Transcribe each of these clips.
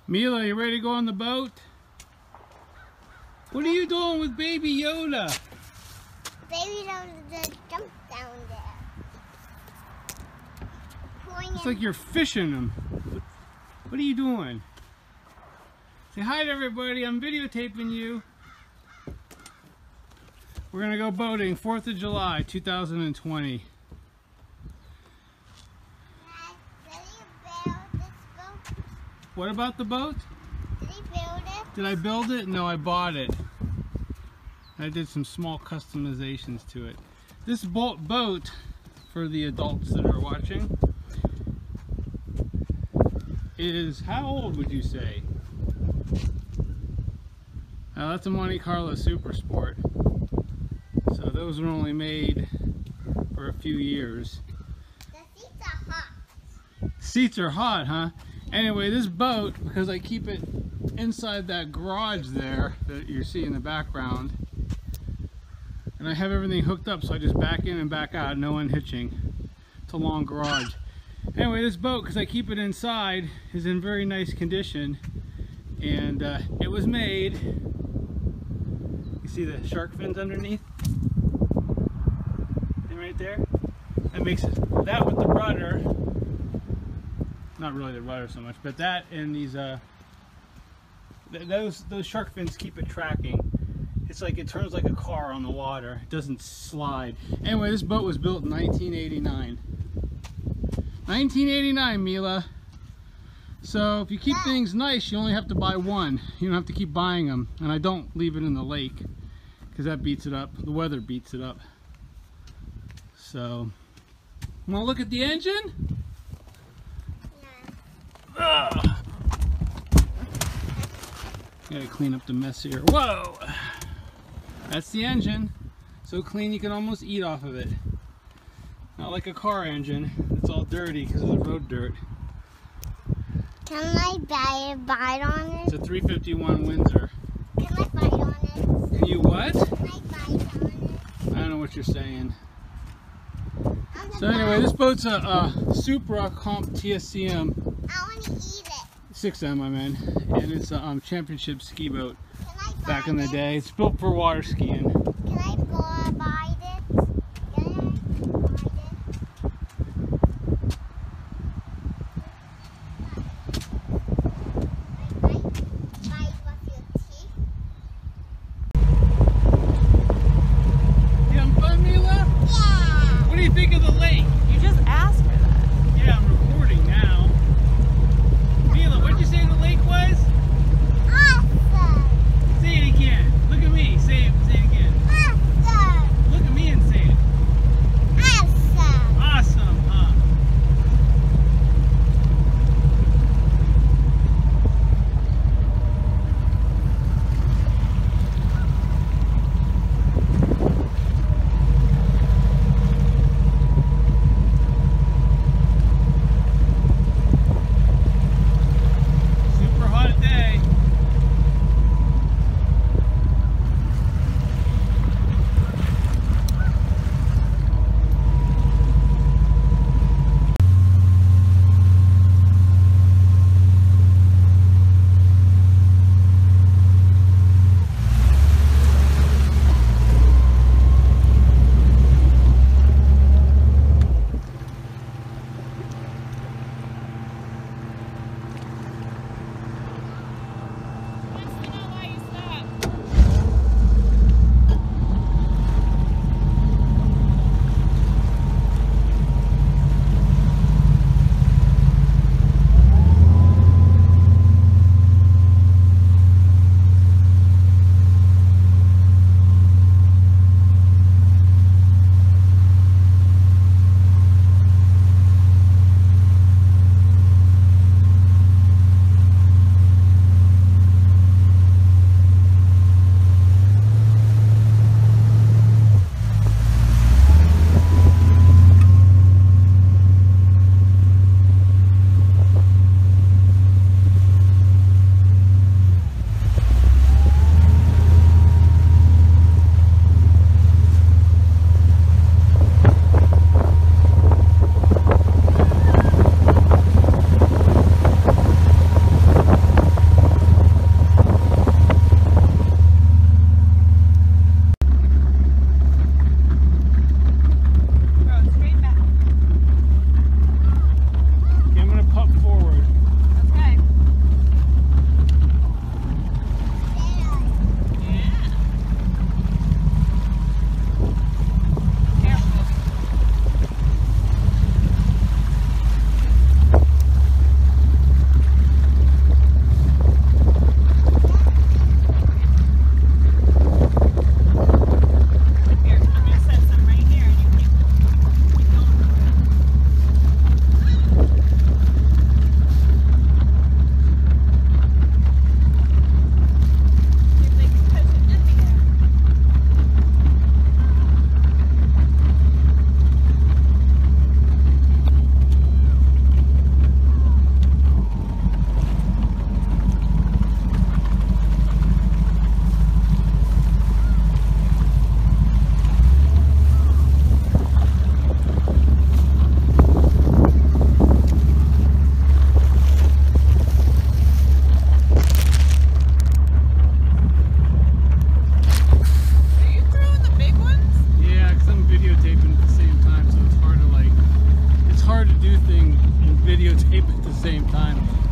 Mila, you ready to go on the boat? What are you doing with Baby Yoda? Baby Yoda just jumped down there. It's like you're fishing him. What are you doing? Say hi to everybody. I'm videotaping you. We're going to go boating 4th of July, 2020. What about the boat? Did he build it? Did I build it? No, I bought it. I did some small customizations to it. This boat, for the adults that are watching, is how old would you say? Now that's a Monte Carlo Super Sport. So those were only made for a few years. The seats are hot. Seats are hot, huh? Anyway, this boat, because I keep it inside that garage there that you see in the background, and I have everything hooked up, so I just back in and back out, no unhitching. It's a long garage. Anyway, this boat, because I keep it inside, is in very nice condition, and it was made. You see the shark fins underneath? And right there? That makes it, that with the rudder, not really the rudder so much, but that and these those shark fins keep it tracking. It's like it turns like a car on the water. It doesn't slide. Anyway, this boat was built in 1989. 1989, Mila. So if you keep things nice, you only have to buy one. You don't have to keep buying them. And I don't leave it in the lake because that beats it up. The weather beats it up. So, want to look at the engine? Gotta clean up the mess here. Whoa! That's the engine. So clean you can almost eat off of it. Not like a car engine. It's all dirty because of the road dirt. Can I bite on it? It's a 351 Windsor. Can I bite on it? Can you what? Can I bite on it? I don't know what you're saying. So anyway, this boat's a Supra Comp TSCM. I want to eat it. 6M, I mean, and it's a championship ski boat Can I bite back in the it? day. It's built for water skiing. Can I bite it? Can I bite it? Bite with your teeth? You having fun, Mila? Yeah! What do you think of the lake? You just asked her that. Yeah, I'm recording now. Mila, what'd you say the lake was? Awesome! Say it again. Look at me. Say it again. Awesome!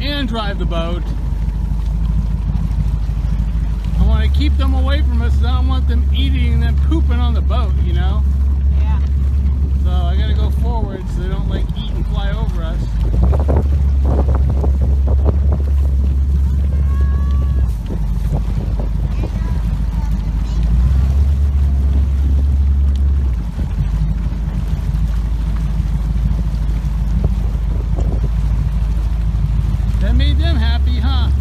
and drive the boat. I want to keep them away from us. I don't want them eating and then pooping on the boat, you know? Yeah. So I gotta go forward so they don't like eat and fly over us. That made them happy, huh?